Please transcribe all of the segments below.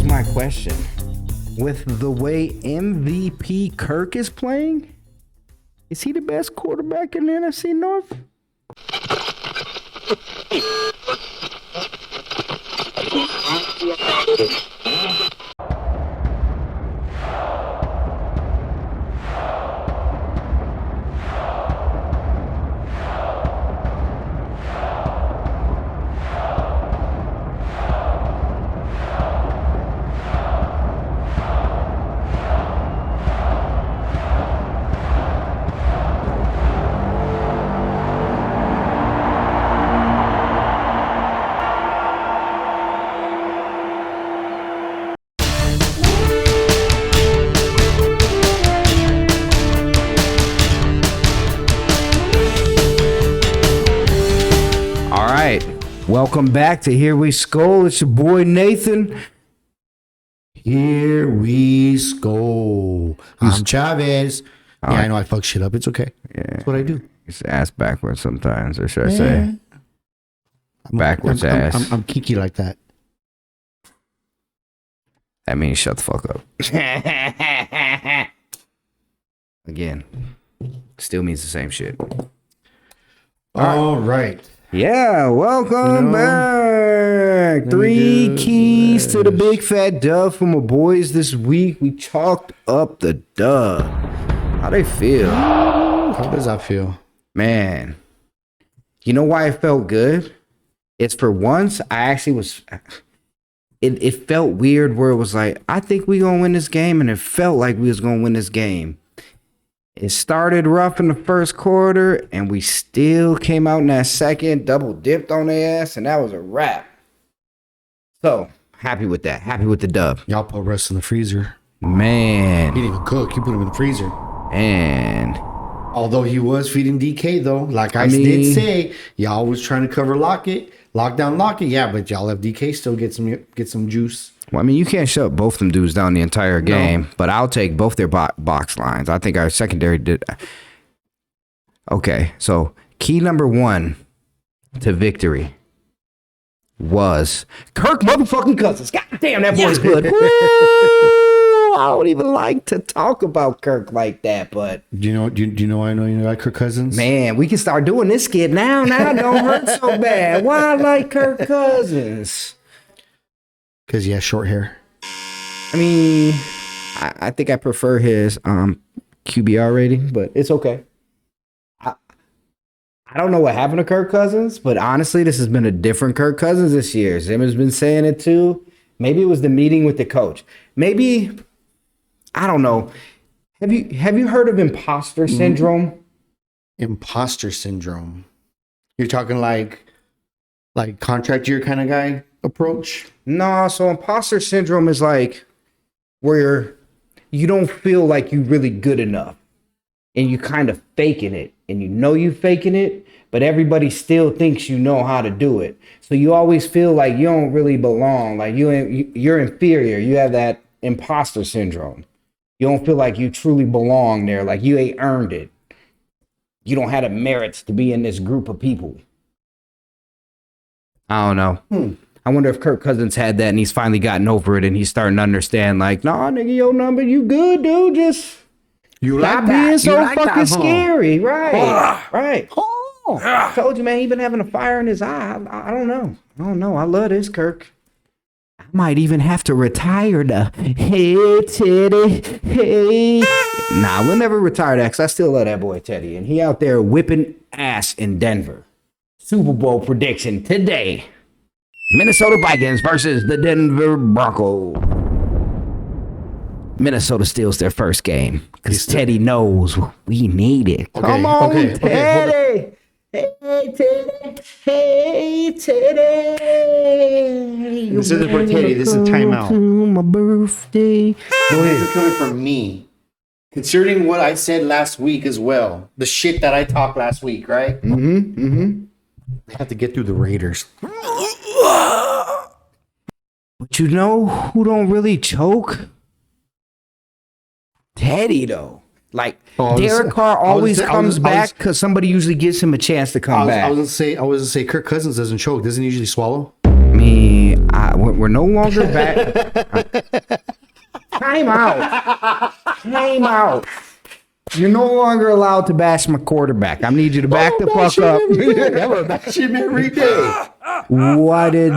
my question. With the way MVP Kirk is playing, is he the best quarterback in the NFC North? Welcome back to Here We Skull. It's your boy Nathan. Here we skull. I'm Chavez. Yeah, right. I know I fuck shit up. It's okay. Yeah. That's what I do. It's ass backwards sometimes, or should I say backwards ass. I'm kiki like that. That means shut the fuck up. Again, still means the same shit. All right. Yeah, welcome back. 3 keys to the big fat dub from my boys this week. We chalked up the dub. How they feel? How does that feel? Man, you know why it felt good? It's for once, I actually was... It felt weird where it was like, I think we gonna win this game, and it felt like we was gonna win this game. It started rough in the first quarter, and we still came out in that second, double dipped on their ass, and that was a wrap. So, happy with that. Happy with the dub. Y'all put Russ in the freezer. Man. He didn't even cook. You put him in the freezer. And although he was feeding DK, though, like I did say, y'all was trying to cover Lockett. Lockdown Lockett. Yeah, but y'all have DK still get some juice. Well, I mean, you can't shut both them dudes down the entire game, but I'll take both their box lines. I think our secondary did. Okay, so key number 1 to victory was Kirk motherfucking Cousins. God damn, that boy's good. Woo! I don't even like to talk about Kirk like that, but Do you know I know you like Kirk Cousins? man, we can start doing this skit now. Now it don't hurt so bad. Why I like Kirk Cousins? Because he has short hair. I mean, I think I prefer his QBR rating, but it's okay. I don't know what happened to Kirk Cousins, but honestly, this has been a different Kirk Cousins this year. Zimmer's been saying it too. Maybe it was the meeting with the coach. Maybe, I don't know. Have you heard of imposter syndrome? Imposter syndrome. You're talking like contract year kind of guy approach? No, so imposter syndrome is like where you don't feel like you're really good enough and you kind of faking it, and you know you faking it, but everybody still thinks you know how to do it. So you always feel like you don't really belong, like you're inferior. You have that imposter syndrome. You don't feel like you truly belong there, like you ain't earned it. You don't have the merits to be in this group of people. I don't know. I wonder if Kirk Cousins had that and he's finally gotten over it and he's starting to understand, like, nah, nigga, your number, you good, dude. Just stop being so fucking scary. Right. Right. I told you, man, he been having a fire in his eye. I don't know. I love this, Kirk. I might even have to retire the hey, Teddy, hey. Nah, we'll never retire that because I still love that boy, Teddy. And he out there whipping ass in Denver. Super Bowl prediction today. Minnesota Vikings versus the Denver Broncos. Minnesota steals their first game because Teddy knows we need it. Come on, Teddy. Hey, Teddy. Hey, Teddy. This isn't for Teddy. This is timeout. To my birthday. This is coming from me. Considering what I said last week as well. The shit that I talked last week, right? They have to get through the Raiders. But you know who don't really choke? Teddy, though. Like, Derek Carr always comes back because somebody usually gives him a chance to come back. I was gonna say Kirk Cousins doesn't choke. Doesn't he usually swallow? I mean, We're no longer back. Time out. Time out. You're no longer allowed to bash my quarterback. I need you to back the fuck up. I'm gonna bash him every day. What did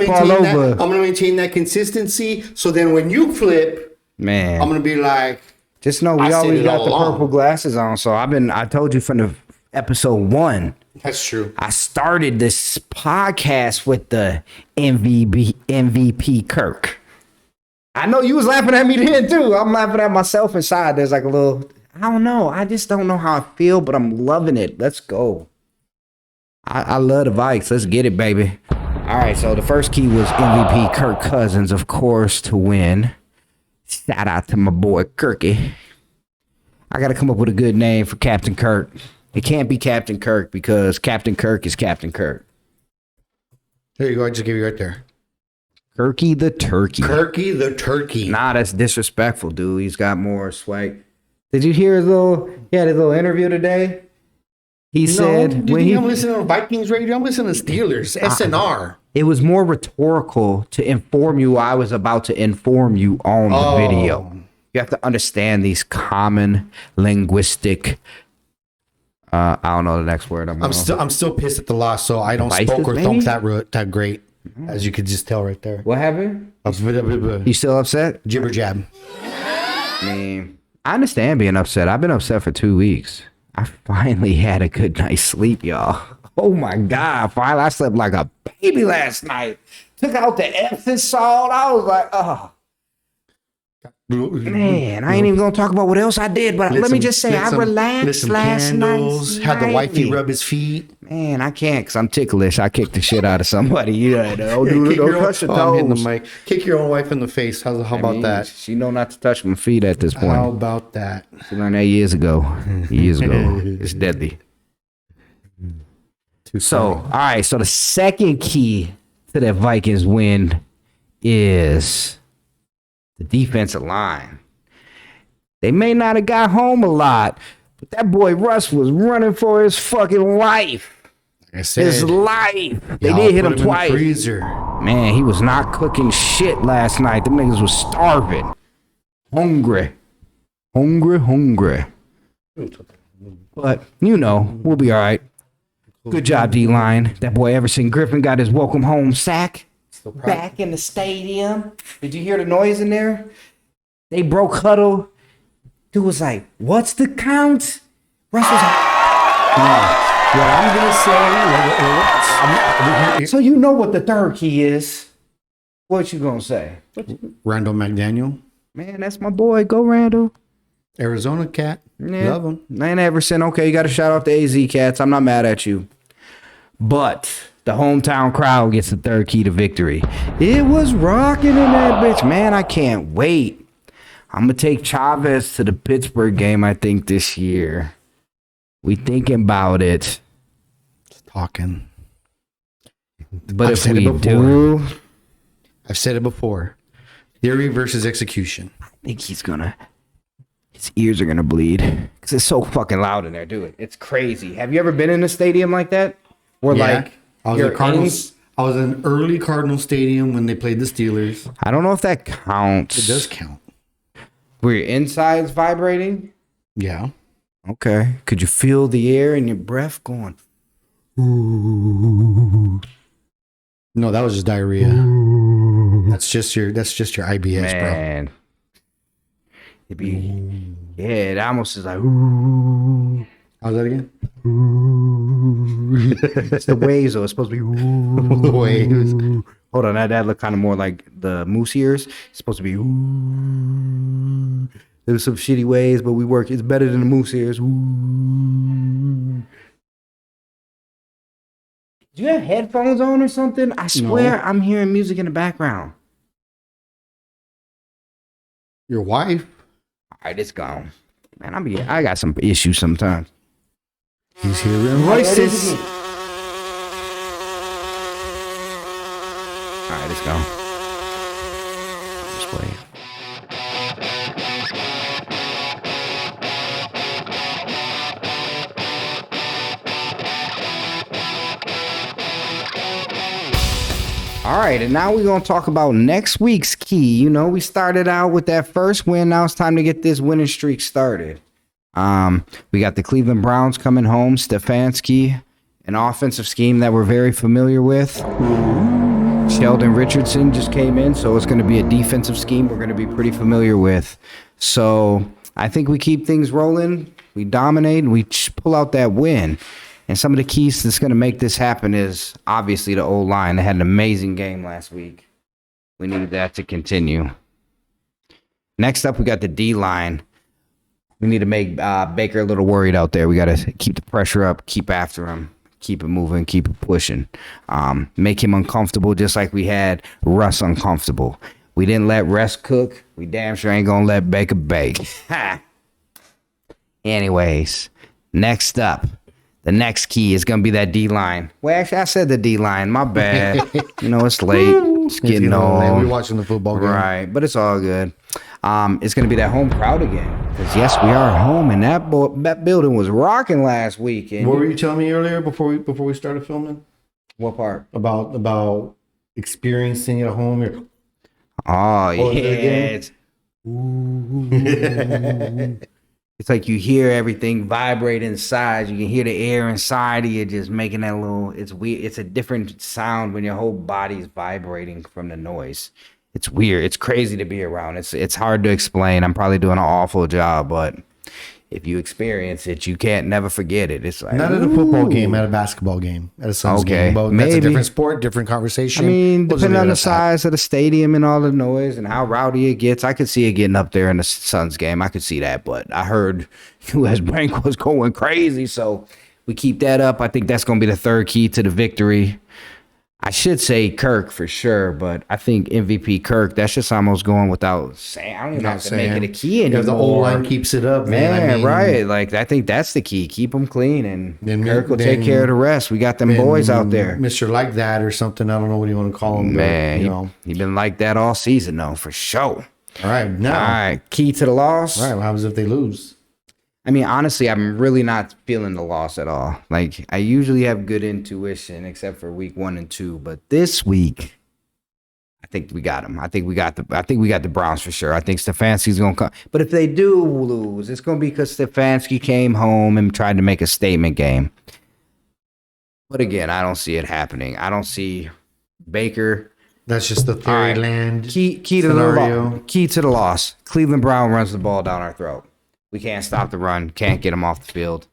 fall over? I'm gonna maintain that consistency. So then when you flip, Man, I'm gonna be like, just know we always got the purple glasses on. So I told you from the episode 1. That's true. I started this podcast with the MVP Kirk. I know you was laughing at me then too. I'm laughing at myself inside. There's like a little, I don't know. I just don't know how I feel, but I'm loving it. Let's go. I love the Vikes. Let's get it, baby. All right, so the first key was MVP Kirk Cousins, of course, to win. Shout out to my boy Kirky. I got to come up with a good name for Captain Kirk. It can't be Captain Kirk because Captain Kirk is Captain Kirk. There you go. I just gave you right there. Kirky the Turkey. Kirky the Turkey. Nah, that's disrespectful, dude. He's got more swag. Did you hear his little interview today? He said, I'm listening to Vikings radio. I'm listening to Steelers, SNR. It was more rhetorical to inform you. I was about to inform you on the video. You have to understand these common linguistic. I don't know the next word. I'm still pissed at the loss, so I don't spoke or thump that great, as you could just tell right there. What happened? You still upset? Jibber jab. Man, I understand being upset. I've been upset for 2 weeks. I finally had a good night's sleep, y'all. Oh my God. Finally, I slept like a baby last night. Took out the Epsom salt. I was like, oh. Man, I ain't even going to talk about what else I did, but let me just say, I relaxed last night. Had the wifey rub his feet. Man, I can't because I'm ticklish. I kicked the shit out of somebody. Don't touch your toes. I'm hitting the mic. Kick your own wife in the face. How about that? She know not to touch my feet at this point. How about that? She learned that years ago. It's deadly. All right. So the second key to that Vikings win is the defensive line. They may not have got home a lot, but that boy Russ was running for his fucking life. Like I said, his life. They did hit him twice. Man, he was not cooking shit last night. Them niggas was starving. Hungry. But, we'll be all right. Good job, D-line. That boy Everson Griffin got his welcome home sack. Back in the stadium. Did you hear the noise in there? They broke huddle. Dude was like, what's the count? Russ was like, what I'm going to say. So you know what the third key is. What you going to say? Randall McDaniel. Man, that's my boy. Go, Randall. Arizona cat. Yeah. Love him. Man, Everson. Okay, you got to shout out the AZ cats. I'm not mad at you. But the hometown crowd gets the third key to victory. It was rocking in that bitch. Man, I can't wait. I'm going to take Chavez to the Pittsburgh game, I think, this year. We thinking about it. Just talking. But if we do... I've said it before. Theory versus execution. I think he's going to... His ears are going to bleed. Because it's so fucking loud in there, dude. It's crazy. Have you ever been in a stadium like that? Where I was in early Cardinal Stadium when they played the Steelers. I don't know if that counts. It does count. Were your insides vibrating? Yeah. Okay. Could you feel the air in your breath going? Ooh. No, that was just diarrhea. Ooh. That's just your IBS, man. Bro. It'd be it almost is like ooh. How's that again? Ooh. It's the waves, though. It's supposed to be ooh. The waves. Hold on, that look kind of more like the moose ears. It's supposed to be ooh. There's some shitty ways, but we work. It's better than the moose ears. Ooh. Do you have headphones on or something? I swear I'm hearing music in the background. Your wife? All right, it's gone. Man, I got some issues sometimes. He's hearing voices. All right, it's gone. Just play it. All right, and now we're going to talk about next week's key. You know, we started out with that first win. Now it's time to get this winning streak started. We got the Cleveland Browns coming home. Stefanski, an offensive scheme that we're very familiar with. Sheldon Richardson just came in, so it's going to be a defensive scheme we're going to be pretty familiar with. So I think we keep things rolling. We dominate, and we pull out that win. And some of the keys that's going to make this happen is obviously the O-line. They had an amazing game last week. We need that to continue. Next up, we got the D-line. We need to make Baker a little worried out there. We got to keep the pressure up, keep after him, keep it moving, keep it pushing. Make him uncomfortable just like we had Russ uncomfortable. We didn't let Russ cook. We damn sure ain't going to let Baker bake. Anyways, next up. The next key is going to be that D-line. Well, actually, I said the D-line. My bad. You know, it's late. It's getting old. We're watching the football game. Right, but it's all good. It's going to be that home crowd again. Because, yes, we are home, and that building was rocking last week. And what were you telling me earlier before we started filming? What part? About experiencing it at home. Oh, yeah. It's like you hear everything vibrate inside. You can hear the air inside of you just making that little, it's weird. It's a different sound when your whole body is vibrating from the noise. It's weird. It's crazy to be around. It's hard to explain. I'm probably doing an awful job, but if you experience it, you can't never forget it. It's like not at a football game, at a basketball game, at a Suns game. But maybe. That's a different sport, different conversation. I mean, depending on the size of the stadium and all the noise and how rowdy it gets, I could see it getting up there in the Suns game. I could see that, but I heard U.S. Bank was going crazy, so we keep that up. I think that's going to be the third key to the victory. I should say Kirk for sure, but I think MVP Kirk, that's just almost going without saying. I don't even have to make it a key anymore. Because the O-line keeps it up, man. I mean, right. Like, I think that's the key. Keep them clean, and Kirk will take care of the rest. We got them boys out there. Mr. Like That or something. I don't know what you want to call him. Man, but, you know. He been like that all season, though, for sure. All right, now. All right, key to the loss. All right, what happens if they lose? I mean, honestly, I'm really not feeling the loss at all. Like, I usually have good intuition, except for week 1 and 2. But this week, I think we got them. I think we got the Browns for sure. I think Stefanski's gonna come. But if they do lose, it's gonna be because Stefanski came home and tried to make a statement game. But again, I don't see it happening. I don't see Baker. That's just the theory land. Key to the loss. Cleveland Brown runs the ball down our throat. We can't stop the run. Can't get them off the field.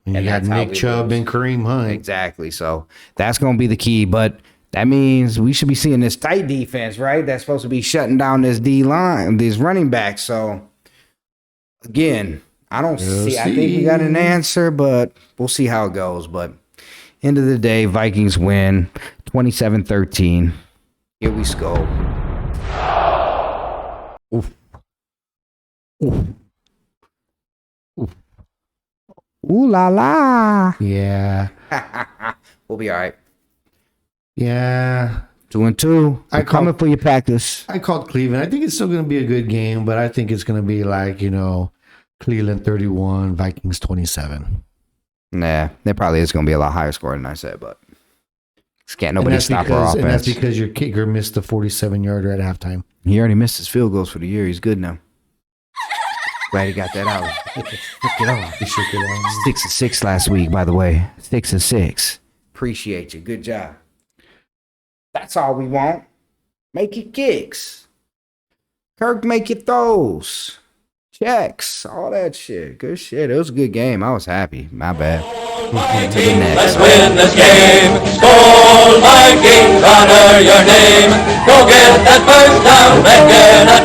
And you got Nick Chubb and Kareem Hunt. Exactly. So that's going to be the key. But that means we should be seeing this tight defense, right? That's supposed to be shutting down this D-line, these running backs. So, again, I think we got an answer, but we'll see how it goes. But end of the day, Vikings win 27-13. Here we go. Oof. Oof. Ooh la la. Yeah. We'll be all right. Yeah. 2-2. I'm coming for your Packers. I called Cleveland. I think it's still going to be a good game, but I think it's going to be like, Cleveland 31, Vikings 27. Nah, there probably is going to be a lot higher score than I said, but can't nobody stop our offense. And that's because your kicker missed the 47-yarder at halftime. He already missed his field goals for the year. He's good now. Glad he got that out. He shook it out. 6-6 last week, by the way. 6-6. Appreciate you. Good job. That's all we want. Make your kicks. Kirk, make your throws. Checks. All that shit. Good shit. It was a good game. I was happy. My bad. Let's win this game. Skål Vikings, honor your name. Go get that first down, make it a